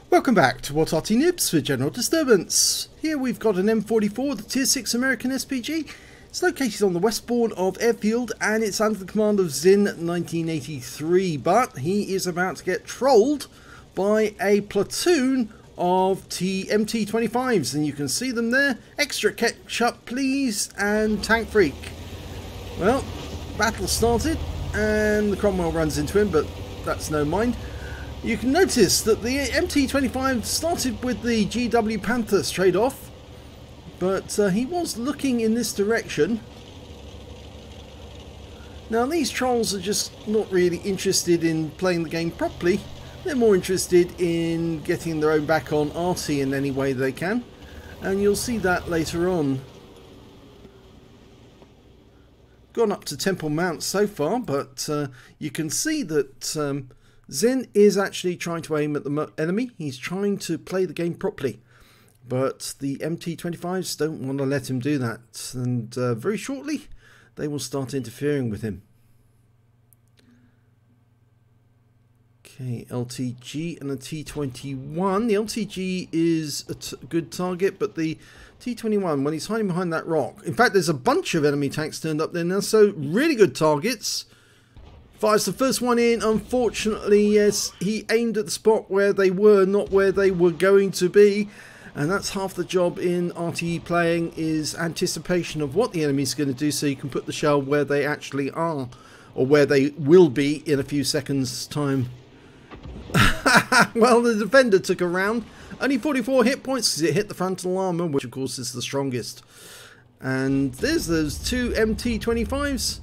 Welcome back to what Arty Noobs for General Disturbance. Here we've got an M44, the Tier 6 American SPG. It's located on the westboard of Airfield and it's under the command of Zin 1983, but he is about to get trolled by a platoon of MT25s, and you can see them there. ExtraKetchupPlz and Tankfreak. Well, battle started and the Cromwell runs into him, but that's no mind. You can notice that the MT25 started with the GW Panther straight off, but he was looking in this direction. Now these trolls are just not really interested in playing the game properly. They're more interested in getting their own back on Arty in any way they can, and you'll see that later on. Gone up to Temple Mount so far, but you can see that Zin is actually trying to aim at the enemy. He's trying to play the game properly, but the MT25s don't want to let him do that, and very shortly they will start interfering with him. Okay, LTG and a T21. The LTG is a good target, but the T21, when he's hiding behind that rock, in fact there's a bunch of enemy tanks turned up there now, so really good targets. Fires the first one in. Unfortunately, yes, he aimed at the spot where they were, not where they were going to be. And that's half the job in RTE playing, is anticipation of what the enemy's going to do, so you can put the shell where they actually are, or where they will be in a few seconds' time. Well, the defender took a round. Only 44 hit points because it hit the frontal armor, which of course is the strongest. And there's those two MT25s.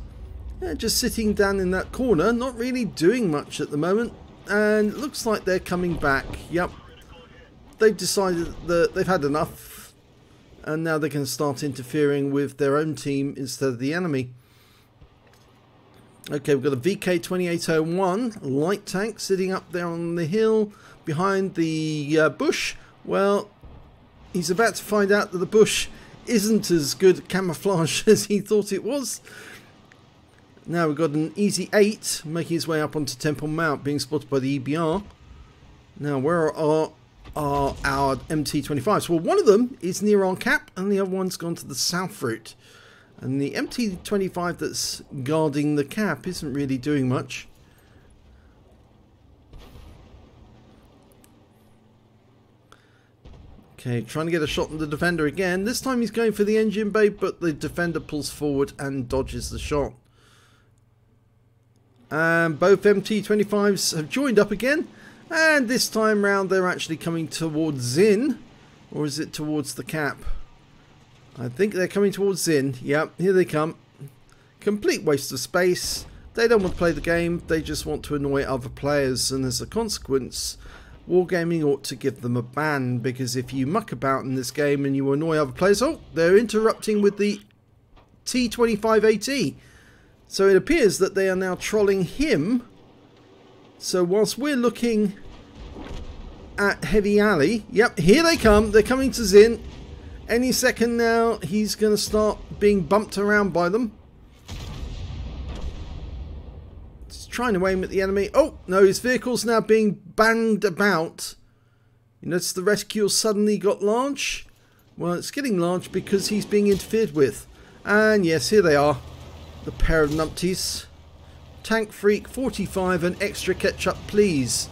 Just sitting down in that corner, not really doing much at the moment, and it looks like they're coming back. Yep, they've decided that they've had enough, and now they can start interfering with their own team instead of the enemy. Okay, we've got a VK2801 light tank sitting up there on the hill behind the bush. Well, he's about to find out that the bush isn't as good camouflage as he thought it was. Now we've got an Easy 8 making his way up onto Temple Mount, being spotted by the EBR. Now where are our MT25s? Well, one of them is near our cap and the other one's gone to the south route. And the MT25 that's guarding the cap isn't really doing much. Okay, trying to get a shot on the defender again. This time he's going for the engine bay, but the defender pulls forward and dodges the shot. And both MT25s have joined up again, and this time round they're actually coming towards Zin, or is it towards the cap? I think they're coming towards Zin. Yep, here they come. Complete waste of space. They don't want to play the game, they just want to annoy other players, and as a consequence, Wargaming ought to give them a ban, because if you muck about in this game and you annoy other players... Oh, they're interrupting with the T25AT. So it appears that they are now trolling him. So whilst we're looking at Heavy Alley, yep, here they come. They're coming to Zin. Any second now, he's going to start being bumped around by them. He's trying to aim at the enemy. Oh, no, his vehicle's now being banged about. You notice the rescue suddenly got large? Well, it's getting large because he's being interfered with. And yes, here they are. The pair of numpties, Tankfreak45 and ExtraKetchupPlz,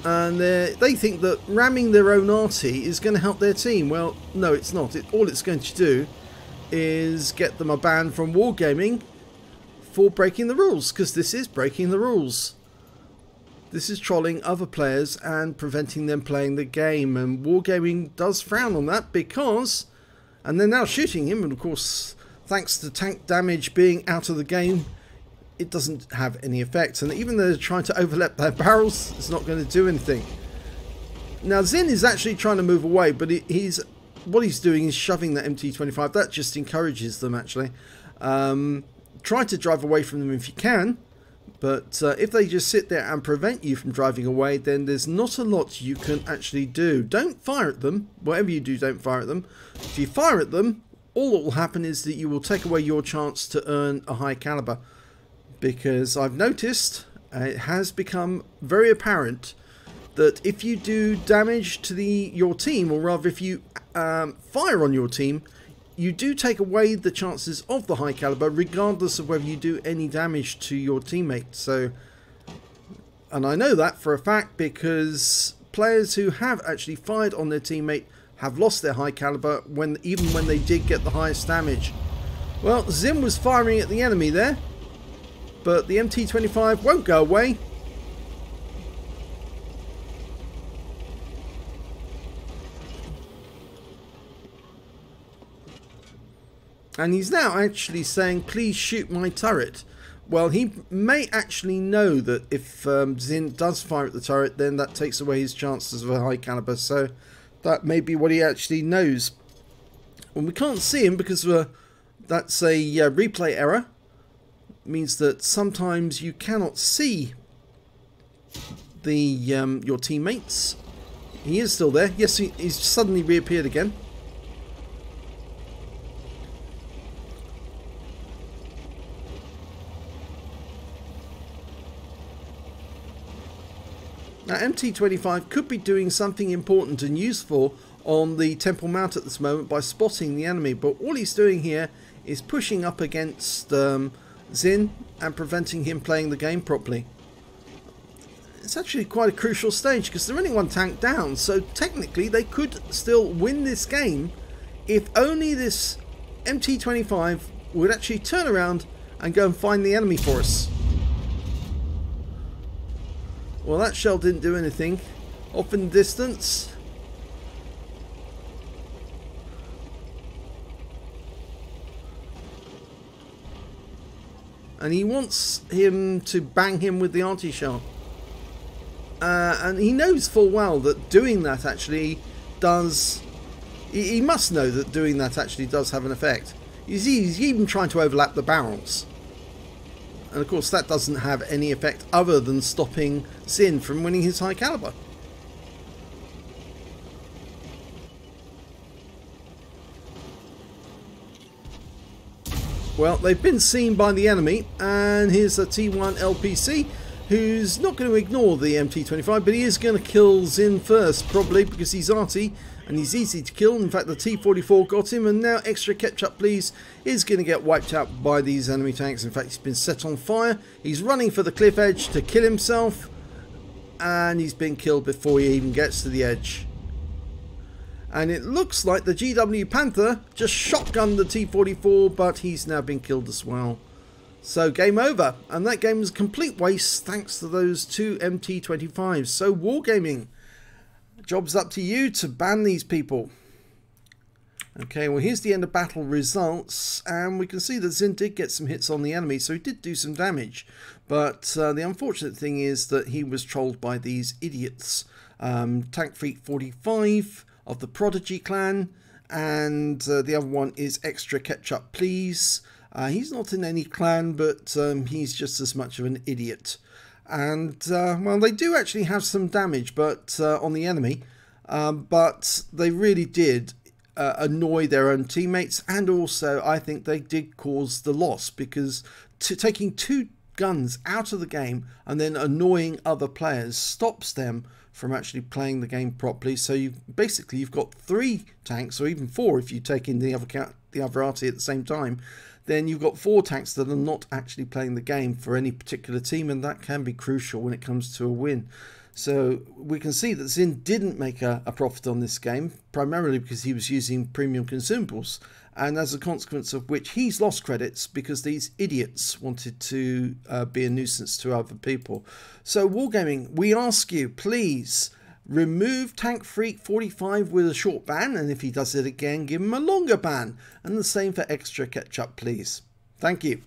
and they think that ramming their own Arty is going to help their team. Well, no, it's not. All it's going to do is get them a ban from Wargaming for breaking the rules, because this is breaking the rules. This is trolling other players and preventing them playing the game, and Wargaming does frown on that because, and they're now shooting him, and of course, thanks to tank damage being out of the game, it doesn't have any effect. And even though they're trying to overlap their barrels, it's not going to do anything. Now Zin is actually trying to move away, but what he's doing is shoving that MT25. That just encourages them, actually. Try to drive away from them if you can, but if they just sit there and prevent you from driving away, then there's not a lot you can actually do. Don't fire at them. Whatever you do, don't fire at them. If you fire at them, all that will happen is that you will take away your chance to earn a high caliber, because I've noticed it has become very apparent that if you do damage to your team, or rather if you fire on your team, you do take away the chances of the high caliber regardless of whether you do any damage to your teammate. So, and I know that for a fact because players who have actually fired on their teammate have lost their high caliber even when they did get the highest damage. Well, Zin was firing at the enemy there, but the MT25 won't go away. And he's now actually saying, please shoot my turret. Well, he may actually know that if Zin does fire at the turret, then that takes away his chances of a high caliber. So that may be what he actually knows. And we can't see him because that's a replay error. It means that sometimes you cannot see the your teammates. He is still there. Yes, he's suddenly reappeared again. Now, MT25 could be doing something important and useful on the temple mount at this moment by spotting the enemy, but all he's doing here is pushing up against Zin and preventing him playing the game properly. It's actually quite a crucial stage because they're only one tank down, so technically they could still win this game if only this MT25 would actually turn around and go and find the enemy for us. Well, that shell didn't do anything. Off in the distance. And he wants him to bang him with the Arty shell. And he knows full well that doing that actually does... He must know that doing that actually does have an effect. He's even trying to overlap the barrels. And of course that doesn't have any effect other than stopping Zin from winning his high caliber. Well, they've been seen by the enemy, and here's a T1 LPC who's not going to ignore the MT25, but he is going to kill Zin first, probably because he's Arty and he's easy to kill. In fact, the T44 got him, and now ExtraKetchupPlz is going to get wiped out by these enemy tanks. In fact, he's been set on fire. He's running for the cliff edge to kill himself, and he's been killed before he even gets to the edge. And it looks like the GW Panther just shotgunned the T44, but he's now been killed as well. So game over, and that game was a complete waste thanks to those two MT25s. So Wargaming, job's up to you to ban these people. Okay, well here's the end of battle results, and we can see that Zin did get some hits on the enemy, so he did do some damage. But the unfortunate thing is that he was trolled by these idiots. Tankfreak45 of the PRGY clan, and the other one is ExtraKetchupPlz. He's not in any clan, but he's just as much of an idiot. And well, they do actually have some damage, but on the enemy, but they really did annoy their own teammates, and also I think they did cause the loss, because taking two guns out of the game and then annoying other players stops them from actually playing the game properly. So you've got 3 tanks, or even 4 if you take in the other Arty at the same time. Then you've got 4 tanks that are not actually playing the game for any particular team, and that can be crucial when it comes to a win. So we can see that Zin didn't make a profit on this game, primarily because he was using premium consumables, and as a consequence of which he's lost credits because these idiots wanted to be a nuisance to other people. So Wargaming, we ask you, please remove Tankfreak45 with a short ban, and if he does it again, give him a longer ban, and the same for ExtraKetchupPlz. Thank you.